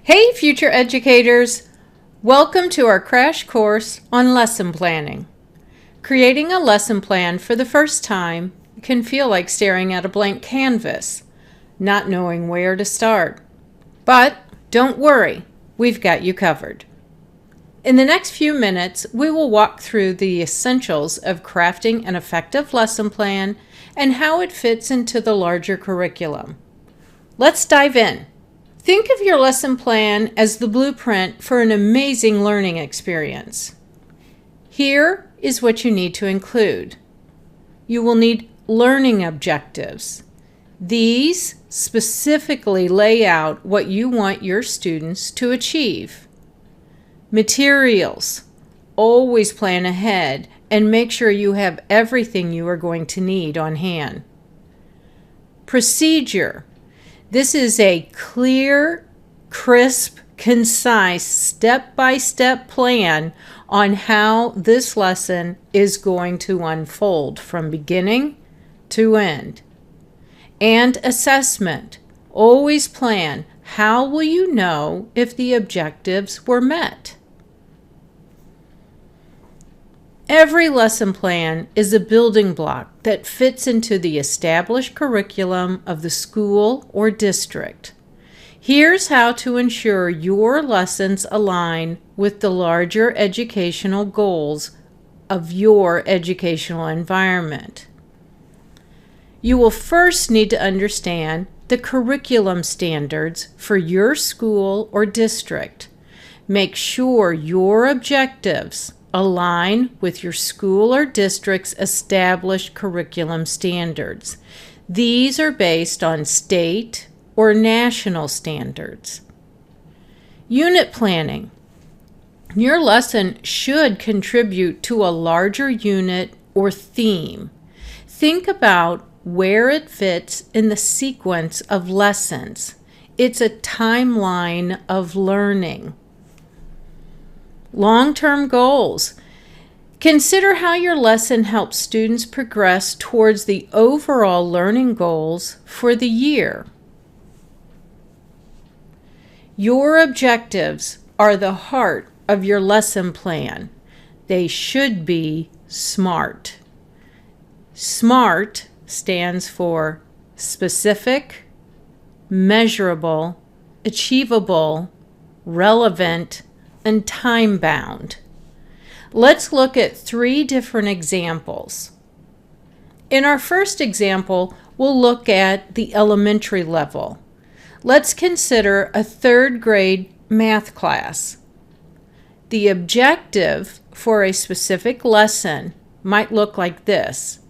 Hey, future educators! Welcome to our crash course on lesson planning. Creating a lesson plan for the first time can feel like staring at a blank canvas, not knowing where to start. But don't worry, we've got you covered. In the next few minutes, we will walk through the essentials of crafting an effective lesson plan and how it fits into the larger curriculum. Let's dive in. Think of your lesson plan as the blueprint for an amazing learning experience. Here is what you need to include. You will need learning objectives. These specifically lay out what you want your students to achieve. Materials. Always plan ahead and make sure you have everything you are going to need on hand. Procedure. This is a clear, crisp, concise, step-by-step plan on how this lesson is going to unfold from beginning to end. And assessment. Always plan. How will you know if the objectives were met? Every lesson plan is a building block that fits into the established curriculum of the school or district. Here's how to ensure your lessons align with the larger educational goals of your educational environment. You will first need to understand the curriculum standards for your school or district. Make sure your objectives align with your school or district's established curriculum standards. These are based on state or national standards. Unit planning. Your lesson should contribute to a larger unit or theme. Think about where it fits in the sequence of lessons. It's a timeline of learning. Long-term goals. Consider how your lesson helps students progress towards the overall learning goals for the year. Your objectives are the heart of your lesson plan. They should be SMART. SMART stands for specific, measurable, achievable, relevant, and time-bound. Let's look at 3 different examples. In our first example, we'll look at the elementary level. Let's consider a 3rd grade math class. The objective for a specific lesson might look like this.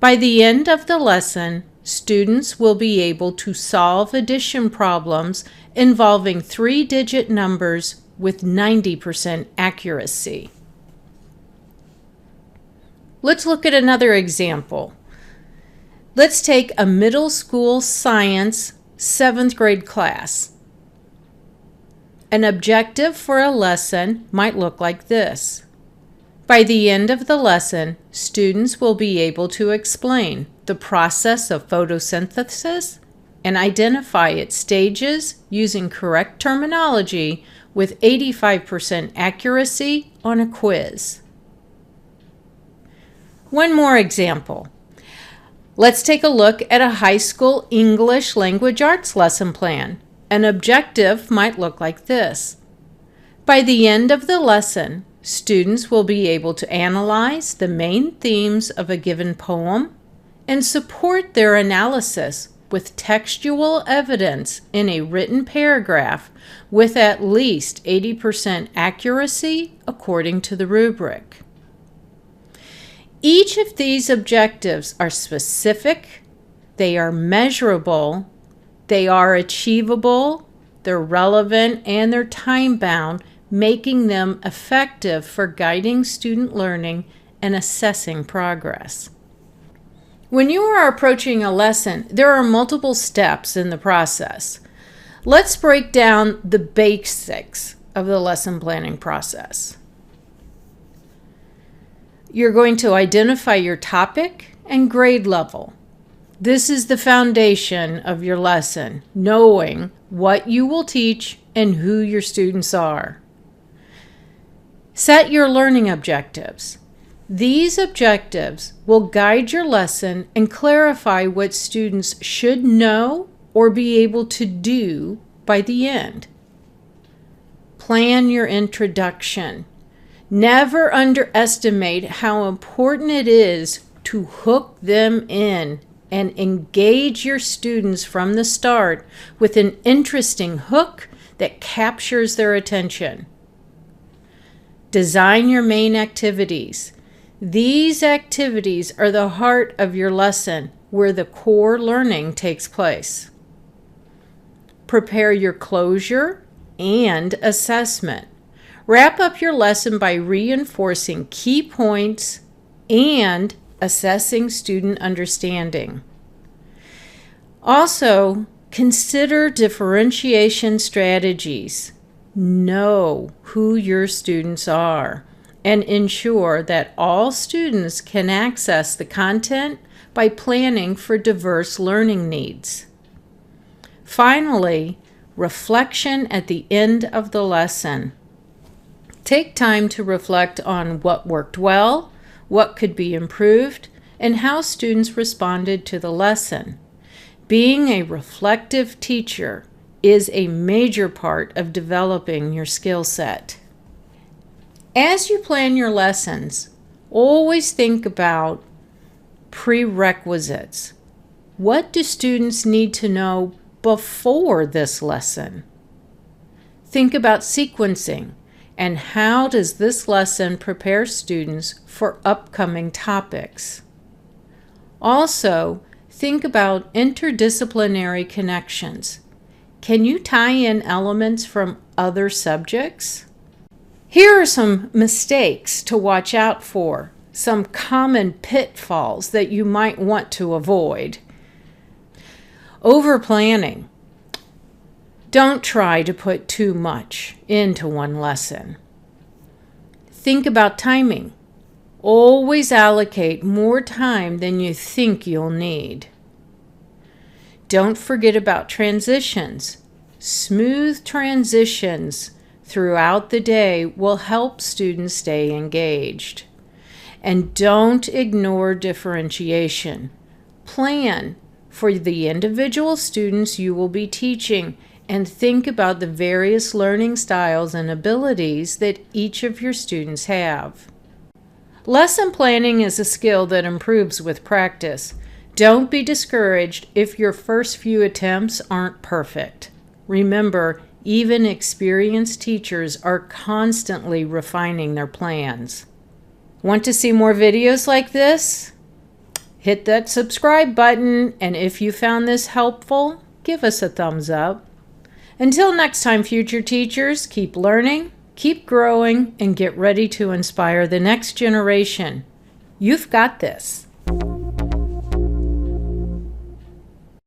By the end of the lesson, students will be able to solve addition problems involving 3-digit numbers with 90% accuracy. Let's look at another example. Let's take a middle school science 7th grade class. An objective for a lesson might look like this. By the end of the lesson, students will be able to explain the process of photosynthesis and identify its stages using correct terminology with 85% accuracy on a quiz. One more example. Let's take a look at a high school English language arts lesson plan. An objective might look like this. By the end of the lesson, students will be able to analyze the main themes of a given poem and support their analysis with textual evidence in a written paragraph with at least 80% accuracy according to the rubric. Each of these objectives are specific, they are measurable, they are achievable, they're relevant, and they're time-bound, making them effective for guiding student learning and assessing progress. When you are approaching a lesson, there are multiple steps in the process. Let's break down the basics of the lesson planning process. You're going to identify your topic and grade level. This is the foundation of your lesson, knowing what you will teach and who your students are. Set your learning objectives. These objectives will guide your lesson and clarify what students should know or be able to do by the end. Plan your introduction. Never underestimate how important it is to hook them in and engage your students from the start with an interesting hook that captures their attention. Design your main activities. These activities are the heart of your lesson, where the core learning takes place. Prepare your closure and assessment. Wrap up your lesson by reinforcing key points and assessing student understanding. Also, consider differentiation strategies. Know who your students are and ensure that all students can access the content by planning for diverse learning needs. Finally, reflection at the end of the lesson. Take time to reflect on what worked well, what could be improved, and how students responded to the lesson. Being a reflective teacher is a major part of developing your skill set. As you plan your lessons, always think about prerequisites. What do students need to know before this lesson? Think about sequencing and how does this lesson prepare students for upcoming topics. Also, think about interdisciplinary connections. Can you tie in elements from other subjects? Here are some mistakes to watch out for, some common pitfalls that you might want to avoid. Over-planning. Don't try to put too much into one lesson. Think about timing. Always allocate more time than you think you'll need. Don't forget about transitions. Smooth transitions throughout the day will help students stay engaged. And don't ignore differentiation. Plan for the individual students you will be teaching and think about the various learning styles and abilities that each of your students have. Lesson planning is a skill that improves with practice. Don't be discouraged if your first few attempts aren't perfect. Remember, even experienced teachers are constantly refining their plans. Want to see more videos like this? Hit that subscribe button, and if you found this helpful, give us a thumbs up. Until next time, future teachers, keep learning, keep growing, and get ready to inspire the next generation. You've got this.